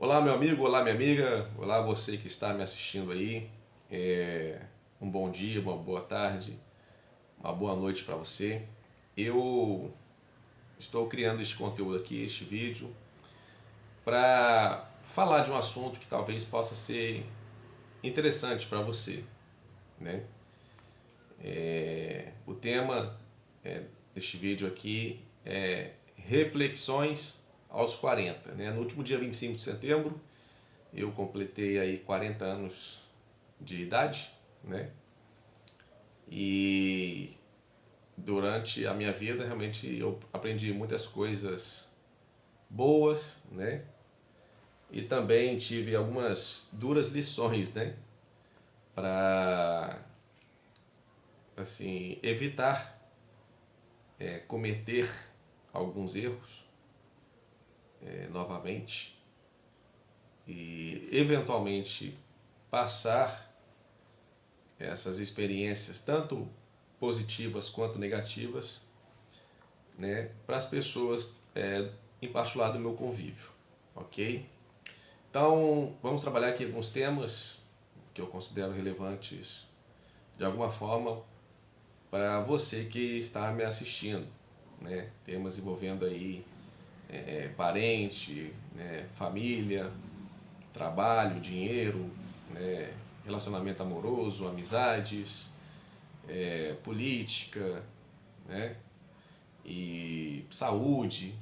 Olá, meu amigo, olá, minha amiga, olá, você que está me assistindo aí. Um bom dia, uma boa tarde, uma boa noite para você. Eu estou criando este conteúdo aqui, este vídeo, para falar de um assunto que talvez possa ser interessante para você, né? O tema deste vídeo aqui é reflexões aos 40, né? No último dia 25 de setembro, eu completei aí 40 anos de idade, né? E durante a minha vida realmente eu aprendi muitas coisas boas, né? E também tive algumas duras lições, né? Para assim evitar cometer alguns erros novamente e eventualmente passar essas experiências tanto positivas quanto negativas, né, para as pessoas em particular do meu convívio, ok? Então vamos trabalhar aqui alguns temas que eu considero relevantes de alguma forma para você que está me assistindo, né? Temas envolvendo aí parente, né, família, trabalho, dinheiro, né, relacionamento amoroso, amizades, política, né, e saúde,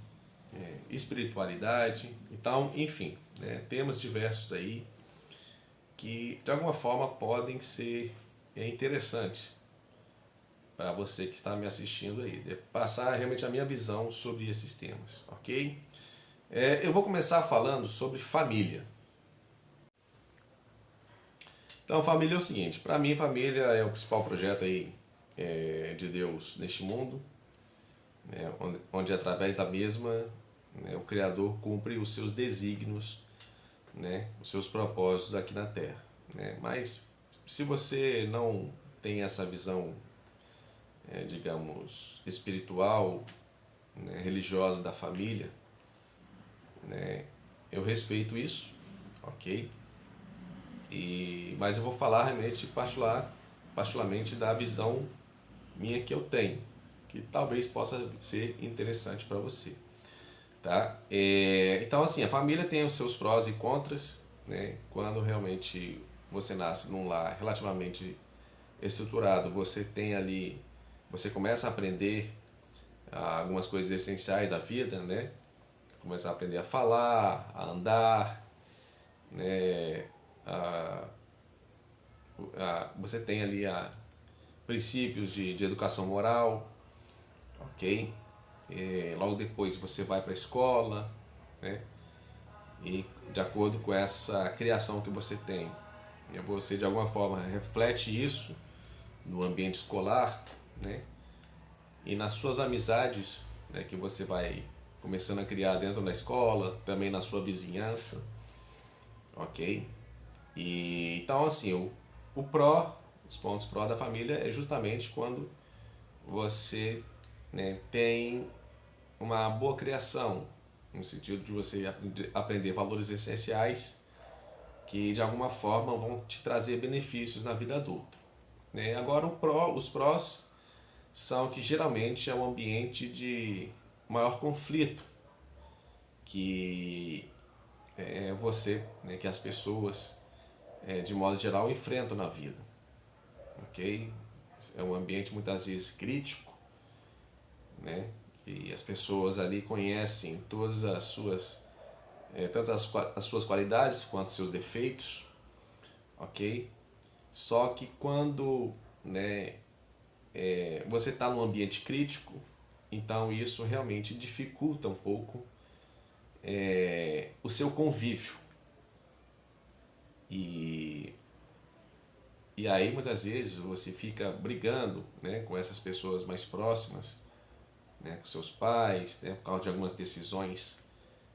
espiritualidade. Então, enfim, né, temas diversos aí que de alguma forma podem ser interessantes para você que está me assistindo aí, de passar realmente a minha visão sobre esses temas, ok? Eu vou começar falando sobre família. Então, família é o seguinte, para mim família é o principal projeto aí de Deus neste mundo, né, onde através da mesma, né, o Criador cumpre os seus desígnios, né, os seus propósitos aqui na Terra, né? Mas se você não tem essa visão, digamos, espiritual, né, religiosa da família, né, eu respeito isso, ok? Mas eu vou falar realmente particularmente da visão minha que eu tenho, que talvez possa ser interessante para você, tá? Então assim, a família tem os seus prós e contras, né? Quando realmente você nasce num lar relativamente estruturado, você tem ali, você começa a aprender algumas coisas essenciais da vida, né? Começar a aprender a falar, a andar, né? A, você tem ali princípios de educação moral, ok? Logo depois você vai para a escola, né? E de acordo com essa criação que você tem, você de alguma forma reflete isso no ambiente escolar, né? E nas suas amizades, né, que você vai começando a criar dentro da escola, também na sua vizinhança, ok? E então assim, o pró, os pontos pró da família é justamente quando você, né, tem uma boa criação, no sentido de você aprender valores essenciais que de alguma forma vão te trazer benefícios na vida adulta, né? Agora os prós são que geralmente é um ambiente de maior conflito que você, né, que as pessoas de modo geral enfrentam na vida, ok? É um ambiente muitas vezes crítico, né? E as pessoas ali conhecem todas as suas, tanto as suas qualidades quanto os seus defeitos, ok? Só que quando, né, você está num ambiente crítico, então isso realmente dificulta um pouco o seu convívio. E, e aí muitas vezes você fica brigando, né, com essas pessoas mais próximas, né, com seus pais, né, por causa de algumas decisões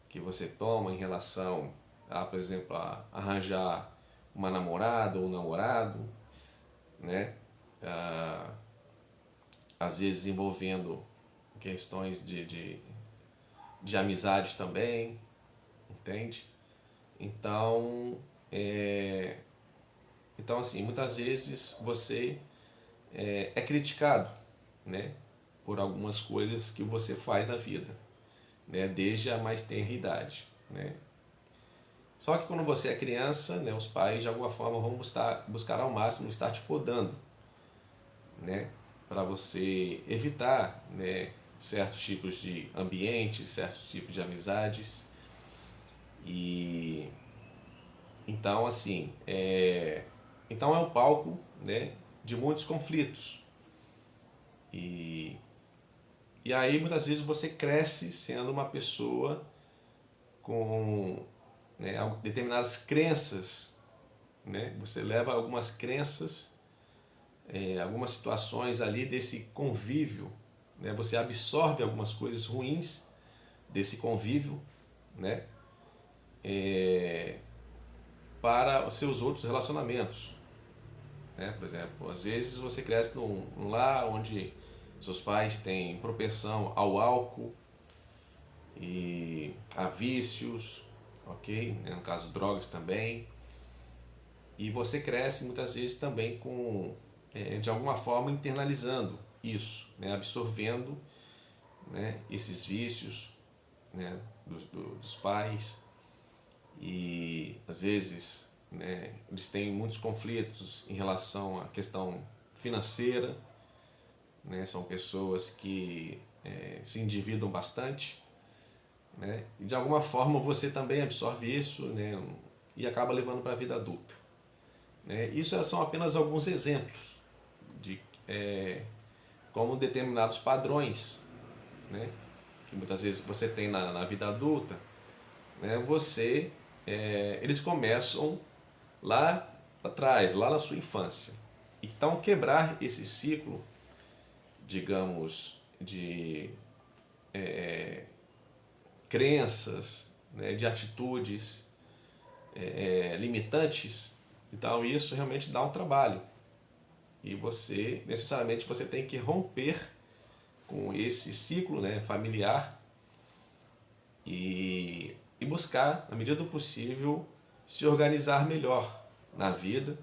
que você toma em relação a, por exemplo, a arranjar uma namorada ou um namorado, né? Ah, Às vezes envolvendo questões de amizades também, entende? Então, então assim, muitas vezes você é criticado, né, por algumas coisas que você faz na vida, né, desde a mais tenra idade, né. Só que quando você é criança, né, os pais de alguma forma vão buscar ao máximo estar te podando, né, para você evitar, né, certos tipos de ambientes, certos tipos de amizades. E então assim, então é o palco, né, de muitos conflitos. E, e aí muitas vezes você cresce sendo uma pessoa com, né, determinadas crenças, né? Você leva algumas crenças, algumas situações ali desse convívio, né? Você absorve algumas coisas ruins desse convívio, né? Para os seus outros relacionamentos, né? Por exemplo, às vezes você cresce num lar onde seus pais têm propensão ao álcool e a vícios, ok? No caso, drogas também. E você cresce muitas vezes também com, de alguma forma, internalizando isso, né? Absorvendo, né, esses vícios, né, dos pais. E às vezes, né, eles têm muitos conflitos em relação à questão financeira, né? São pessoas que se endividam bastante, né? E de alguma forma você também absorve isso, né, e acaba levando para a vida adulta, né? Isso são apenas alguns exemplos de como determinados padrões, né, que muitas vezes você tem na vida adulta, né, eles começam lá atrás, lá na sua infância. Então quebrar esse ciclo, digamos, de crenças, né, de atitudes limitantes, então isso realmente dá um trabalho. E você, necessariamente, você tem que romper com esse ciclo, né, familiar e buscar, na medida do possível, se organizar melhor na vida,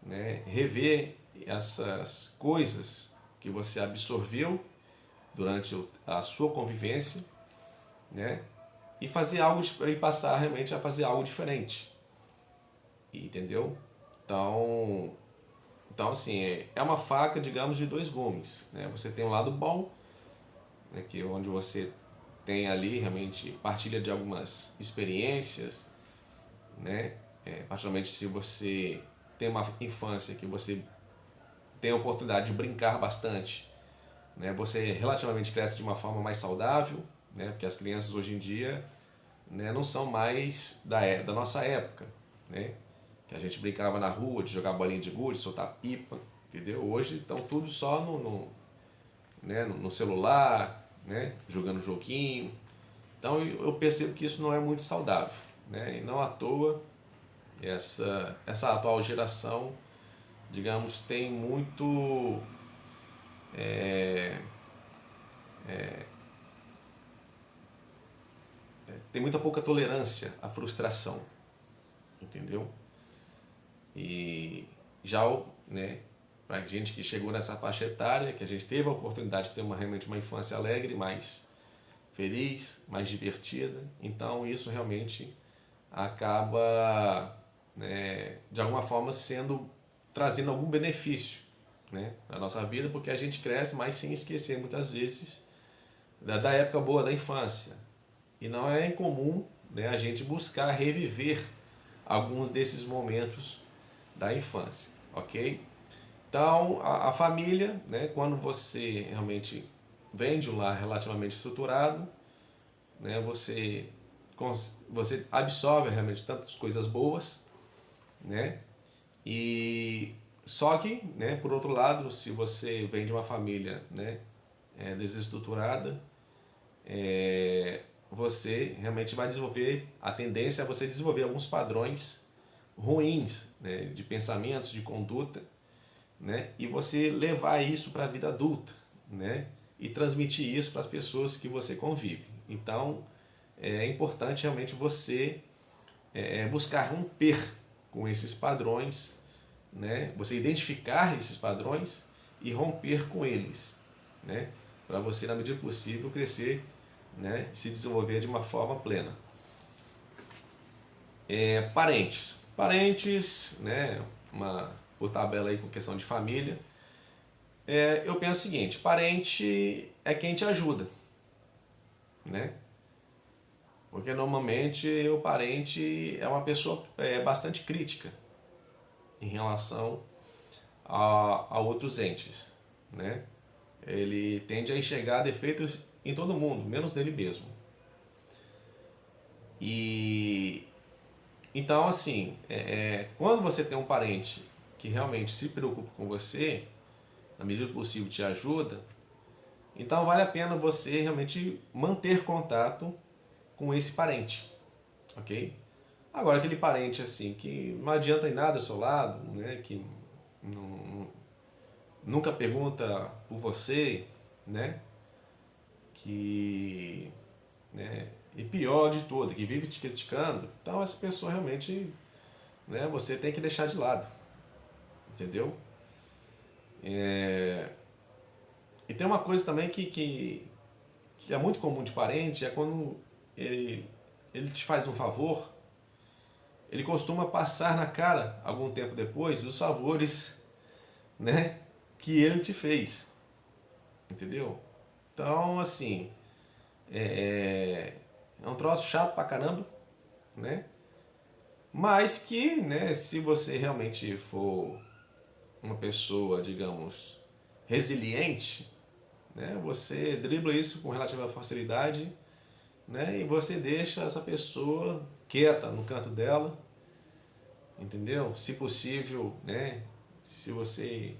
né, rever essas coisas que você absorveu durante a sua convivência, né, e fazer algo e passar realmente a fazer algo diferente, entendeu? Então, então assim, é uma faca, digamos, de dois gumes, né? Você tem um lado bom, né, que é onde você tem ali realmente partilha de algumas experiências, né? Particularmente se você tem uma infância que você tem a oportunidade de brincar bastante, né? Você relativamente cresce de uma forma mais saudável, né? Porque as crianças hoje em dia, né, não são mais da nossa época, né? Que a gente brincava na rua, de jogar bolinha de gude, soltar pipa, entendeu? Hoje estão tudo só né, no celular, né, jogando joguinho. Então eu percebo que isso não é muito saudável, né? E não à toa essa atual geração, digamos, tem muito tem muita pouca tolerância à frustração, entendeu? E já né, para a gente que chegou nessa faixa etária, que a gente teve a oportunidade de ter realmente uma infância alegre, mais feliz, mais divertida, então isso realmente acaba, né, de alguma forma trazendo algum benefício, né, na nossa vida, porque a gente cresce, mas sem esquecer muitas vezes da época boa da infância. E não é incomum, né, a gente buscar reviver alguns desses momentos da infância, ok? Então, a família, né, quando você realmente vem de um lar relativamente estruturado, né, você absorve realmente tantas coisas boas, né, e só que, né, por outro lado, se você vem de uma família, né, desestruturada, você realmente vai desenvolver, a tendência é você desenvolver alguns padrões ruins, né, de pensamentos, de conduta, né, e você levar isso para a vida adulta, né, e transmitir isso para as pessoas que você convive. Então, é importante realmente você buscar romper com esses padrões, né? Você identificar esses padrões e romper com eles, né? Para você, na medida possível, crescer, né? E se desenvolver de uma forma plena. Parentes. Parentes, né? Por tabela aí com questão de família. Eu penso o seguinte, parente é quem te ajuda, né? Porque normalmente o parente é uma pessoa bastante crítica em relação a outros entes, né? Ele tende a enxergar defeitos em todo mundo, menos nele mesmo. E então, assim, quando você tem um parente que realmente se preocupa com você, na medida do possível te ajuda, então vale a pena você realmente manter contato com esse parente, ok? Agora, aquele parente assim que não adianta em nada ao seu lado, né, que nunca pergunta por você, né, que, né, e pior de tudo, que vive te criticando, então essa pessoa realmente, né, você tem que deixar de lado, entendeu? E tem uma coisa também que é muito comum de parente, é quando ele te faz um favor, ele costuma passar na cara, algum tempo depois, os favores, né, que ele te fez, entendeu? Então, assim, é um troço chato pra caramba, né? Mas que, né, se você realmente for uma pessoa, digamos, resiliente, né, você dribla isso com relativa facilidade, né, e você deixa essa pessoa quieta no canto dela, entendeu? Se possível, né, se você,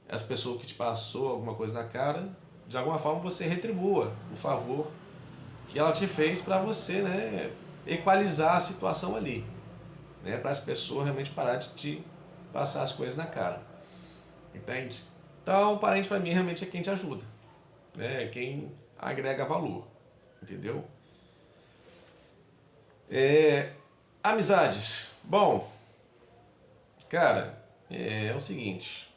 as pessoas que te passou alguma coisa na cara, de alguma forma você retribua o favor que ela te fez para você, né, equalizar a situação ali, né, para as pessoas realmente parar de te passar as coisas na cara, entende? Então, o parente para mim realmente é quem te ajuda, né, é quem agrega valor, entendeu? Amizades. Bom, cara, é o seguinte,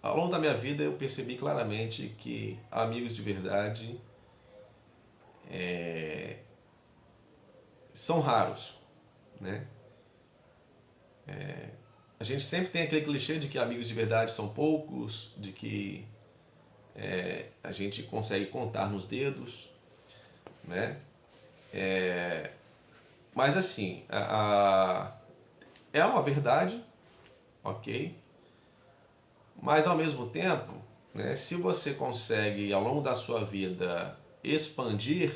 ao longo da minha vida eu percebi claramente que amigos de verdade são raros, né? A gente sempre tem aquele clichê de que amigos de verdade são poucos, de que a gente consegue contar nos dedos, né? Mas assim, é uma verdade, ok? Mas ao mesmo tempo, né, se você consegue ao longo da sua vida expandir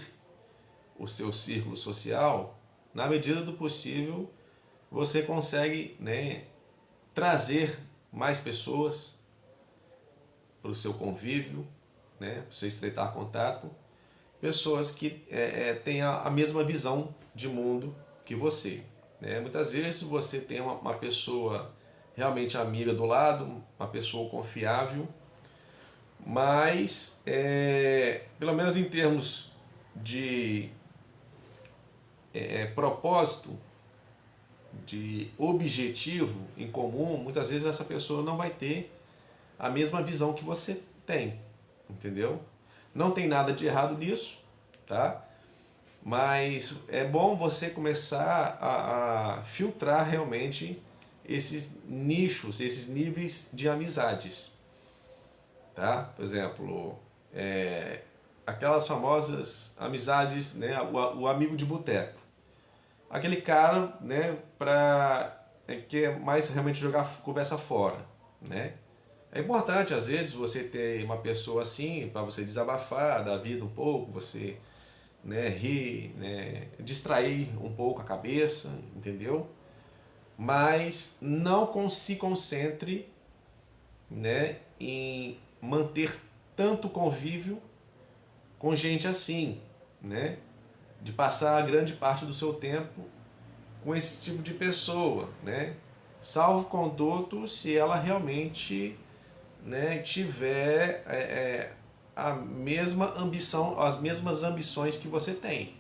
o seu círculo social, na medida do possível você consegue, né, trazer mais pessoas para o seu convívio, né, para você estreitar contato, pessoas que tenham a mesma visão de mundo que você. Né? Muitas vezes você tem uma pessoa realmente amiga do lado, uma pessoa confiável, mas pelo menos em termos de propósito, de objetivo em comum, muitas vezes essa pessoa não vai ter a mesma visão que você tem, entendeu? Não tem nada de errado nisso, tá? Mas é bom você começar a filtrar realmente esses nichos, esses níveis de amizades, tá? Por exemplo, aquelas famosas amizades, né? O amigo de boteco. Aquele cara, né? Que é mais realmente jogar conversa fora, né? É importante, às vezes, você ter uma pessoa assim para você desabafar da vida um pouco, você, né, rir, né, distrair um pouco a cabeça, entendeu? Mas não se concentre, né, em manter tanto convívio com gente assim, né? De passar grande parte do seu tempo com esse tipo de pessoa, né? Salvo conduto se ela realmente, né, tiver a mesma ambição, as mesmas ambições que você tem,